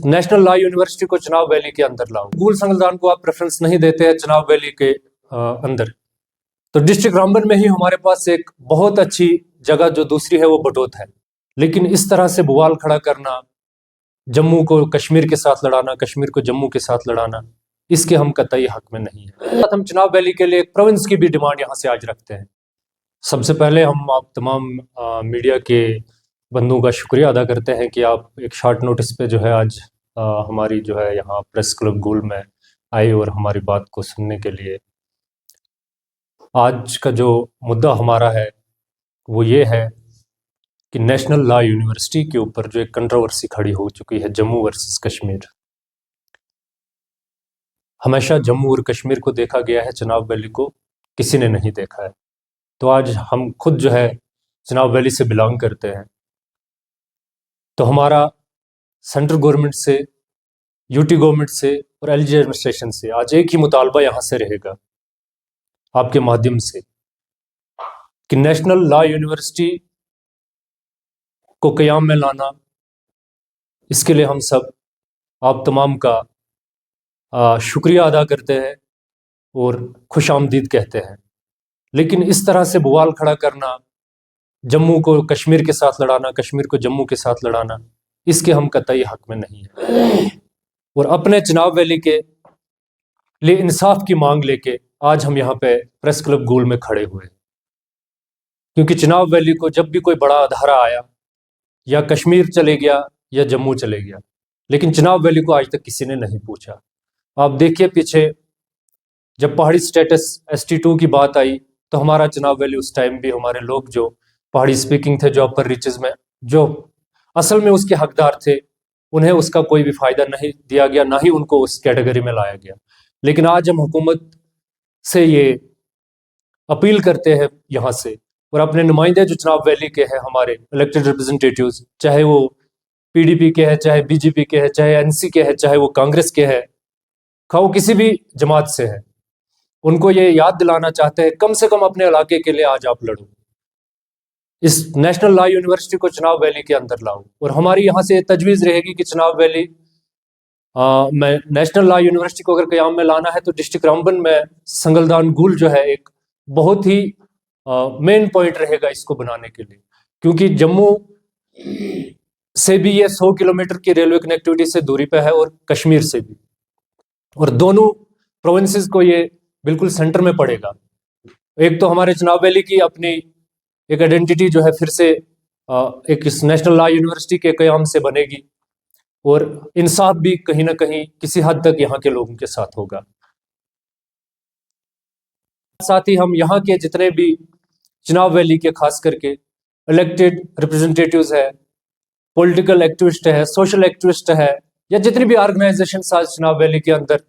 National law university को चुनाव valley के अंदर लाओ। स्कूल संगलदान को आप प्रेफरेंस नहीं देते हैं चुनाव वैली के अंदर, तो डिस्ट्रिक्ट रामबन में ही हमारे पास एक बहुत अच्छी जगह जो दूसरी है वो बटोत है। लेकिन इस तरह से बुवाल खड़ा करना, जम्मू को कश्मीर के साथ लड़ाना, कश्मीर को जम्मू के साथ लड़ाना, इसके हम कतई हक में नहीं है। हम चुनाव वैली के लिए एक प्रोविंस की भी डिमांड यहाँ से आज रखते हैं। सबसे पहले हम आप तमाम मीडिया के बंधुओं का शुक्रिया अदा करते हैं कि आप एक शॉर्ट नोटिस पे जो है आज हमारी जो है यहाँ प्रेस क्लब गोल में आए और हमारी बात को सुनने के लिए। आज का जो मुद्दा हमारा है वो ये है कि नेशनल लॉ यूनिवर्सिटी के ऊपर जो एक कंट्रोवर्सी खड़ी हो चुकी है, जम्मू वर्सेस कश्मीर। हमेशा जम्मू और कश्मीर को देखा गया है, चुनाव वैली को किसी ने नहीं देखा है। तो आज हम खुद जो है चुनाव वैली से बिलोंग करते हैं, तो हमारा सेंट्रल गवर्नमेंट से, यूटी गवर्नमेंट से और एलजी एडमिनिस्ट्रेशन से आज एक ही मुतालबा यहाँ से रहेगा आपके माध्यम से कि नेशनल लॉ यूनिवर्सिटी को क़याम में लाना, इसके लिए हम सब आप तमाम का शुक्रिया अदा करते हैं और खुश आमदीद कहते हैं। लेकिन इस तरह से बुवाल खड़ा करना, जम्मू को कश्मीर के साथ लड़ाना, कश्मीर को जम्मू के साथ लड़ाना, इसके हम कतई हक में नहीं है। और अपने चुनाव वैली के लिए इंसाफ की मांग लेके आज हम यहाँ पे प्रेस क्लब गोल में खड़े हुए हैं, क्योंकि चुनाव वैली को जब भी कोई बड़ा अधारा आया, या कश्मीर चले गया या जम्मू चले गया, लेकिन चुनाव वैली को आज तक किसी ने नहीं पूछा। आप देखिए पीछे जब पहाड़ी स्टेटस ST2 की बात आई तो हमारा चुनाव वैली उस टाइम भी हमारे लोग जो पहाड़ी स्पीकिंग थे, जो अपर रीचेस में जो असल में उसके हकदार थे, उन्हें उसका कोई भी फायदा नहीं दिया गया, ना ही उनको उस कैटेगरी में लाया गया। लेकिन आज हम हुकूमत से ये अपील करते हैं यहाँ से, और अपने नुमाइंदे जो चुनाव वैली के हैं, हमारे इलेक्टेड रिप्रेजेंटेटिव्स, चाहे वो PDP के हैं, चाहे BJP के हैं, चाहे NC के हैं, चाहे वो कांग्रेस के हैं, वो किसी भी जमात से है, उनको ये याद दिलाना चाहते हैं कम से कम अपने इलाके के लिए आज आप लड़ो, इस नेशनल लॉ यूनिवर्सिटी को चुनाव वैली के अंदर लाओ। और हमारी यहाँ से तजवीज़ रहेगी कि चुनाव वैली में नेशनल लॉ यूनिवर्सिटी को अगर क़याम में लाना है तो डिस्ट्रिक्ट रामबन में संगलदान गुल जो है एक बहुत ही मेन पॉइंट रहेगा इसको बनाने के लिए, क्योंकि जम्मू से भी ये 100 किलोमीटर की रेलवे कनेक्टिविटी से दूरी पे है और कश्मीर से भी, और दोनों प्रोविंसेस को ये बिल्कुल सेंटर में पड़ेगा। एक तो हमारे चुनाव वैली की अपनी एक आइडेंटिटी जो है फिर से एक इस नेशनल लॉ यूनिवर्सिटी के क़याम से बनेगी, और इंसाफ भी कहीं ना कहीं किसी हद तक यहाँ के लोगों के साथ होगा। साथ ही हम यहाँ के जितने भी चुनाव वैली के खास करके इलेक्टेड रिप्रेजेंटेटिव्स है, पॉलिटिकल एक्टिविस्ट है, सोशल एक्टिविस्ट है, या जितनी भी ऑर्गेनाइजेशन आज चुनाव वैली के अंदर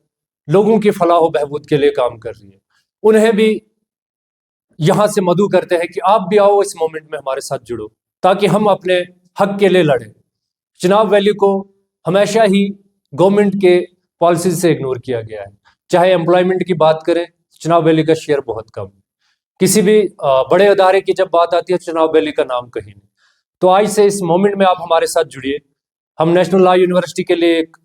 लोगों की फलाह बहबूद के लिए काम कर रही है, उन्हें भी यहाँ से मदऊ करते हैं कि आप भी आओ, इस मोमेंट में हमारे साथ जुड़ो, ताकि हम अपने हक के लिए लड़ें। चुनाव वैली को हमेशा ही गवर्नमेंट के पॉलिसी से इग्नोर किया गया है। चाहे एम्प्लॉयमेंट की बात करें, चुनाव वैली का शेयर बहुत कम, किसी भी बड़े अदारे की जब बात आती है चुनाव वैली का नाम कहीं नहीं। तो आज से इस मोमेंट में आप हमारे साथ जुड़िए, हम नेशनल लॉ यूनिवर्सिटी के लिए एक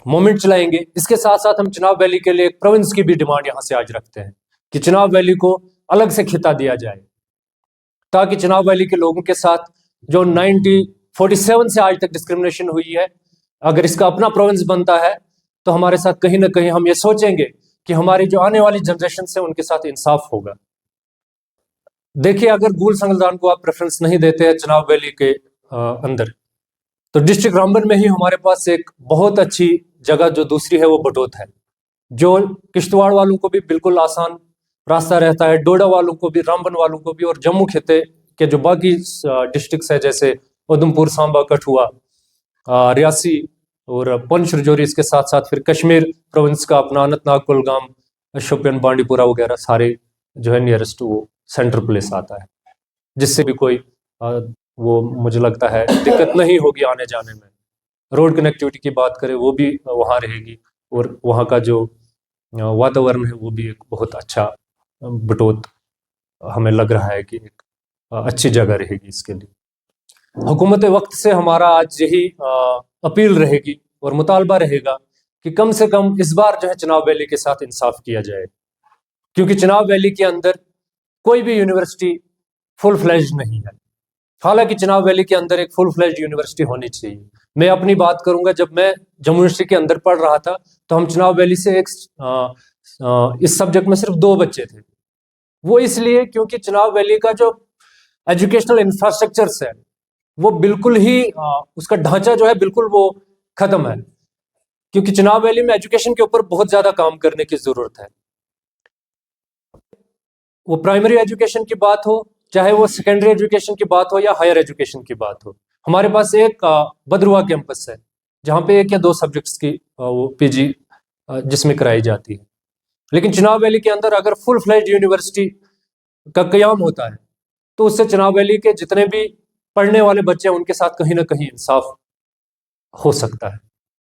मोमेंट चलाएंगे। इसके साथ साथ हम चुनाव वैली के लिए एक प्रोविंस की भी डिमांड यहाँ से आज रखते हैं कि चुनाव वैली को अलग से खिता दिया जाए, ताकि चुनाव वैली के लोगों के साथ जो 1947 से आज तक डिस्क्रिमिनेशन हुई है, अगर इसका अपना प्रोविंस बनता है तो हमारे साथ कहीं ना कहीं हम ये सोचेंगे कि हमारी जो आने वाली जनरेशन से उनके साथ इंसाफ होगा। देखिए, अगर गूल संगलदान को आप प्रेफरेंस नहीं देते हैं चुनाव वैली के अंदर, तो डिस्ट्रिक्ट रामबन में ही हमारे पास एक बहुत अच्छी जगह जो दूसरी है वो बटोत है, जो किश्तवाड़ वालों को भी बिल्कुल आसान रास्ता रहता है, डोडा वालों को भी, रामबन वालों को भी, और जम्मू खिते के जो बाकी डिस्ट्रिक्ट्स है जैसे उधमपुर, सांबा, कठुआ, रियासी और पुंछ रजौरी, इसके साथ साथ फिर कश्मीर प्रोविंस का अपना अनंतनाग, कुलगाम, शोपियान, बांडीपुरा वगैरह सारे जो है नियरेस्ट वो सेंटर प्लेस आता है, जिससे भी कोई वो मुझे लगता है दिक्कत नहीं होगी आने जाने में। रोड कनेक्टिविटी की बात करें वो भी वहाँ रहेगी, और वहाँ का जो वातावरण है वो भी एक बहुत अच्छा बटोत हमें लग रहा है कि एक अच्छी जगह रहेगी इसके लिए। हुकूमत वक्त से हमारा आज यही अपील रहेगी और मुतालबा रहेगा कि कम से कम इस बार जो है चिनाब वैली के साथ इंसाफ किया जाए, क्योंकि चिनाब वैली के अंदर कोई भी यूनिवर्सिटी फुल फ्लैज नहीं है। हालांकि चिनाब वैली के अंदर एक फुल फ्लैज यूनिवर्सिटी होनी चाहिए। मैं अपनी बात करूंगा, जब मैं जम्मू यूनिवर्सिटी के अंदर पढ़ रहा था तो हम चिनाब वैली से इस सब्जेक्ट में सिर्फ 2 बच्चे थे। वो इसलिए क्योंकि चिनाब वैली का जो एजुकेशनल इंफ्रास्ट्रक्चर्स है वो बिल्कुल ही उसका ढांचा जो है बिल्कुल वो खत्म है, क्योंकि चिनाब वैली में एजुकेशन के ऊपर बहुत ज्यादा काम करने की जरूरत है। वो प्राइमरी एजुकेशन की बात हो, चाहे वो सेकेंडरी एजुकेशन की बात हो या हायर एजुकेशन की बात हो। हमारे पास एक बदरुआ कैंपस है जहाँ पे 1 या 2 सब्जेक्ट्स की वो पीजी जिसमें कराई जाती है। लेकिन चिनाब वैली के अंदर अगर फुल फ्लेज्ड यूनिवर्सिटी का कयाम होता है तो उससे चिनाब वैली के जितने भी पढ़ने वाले बच्चे हैं उनके साथ कहीं ना कहीं इंसाफ हो सकता है।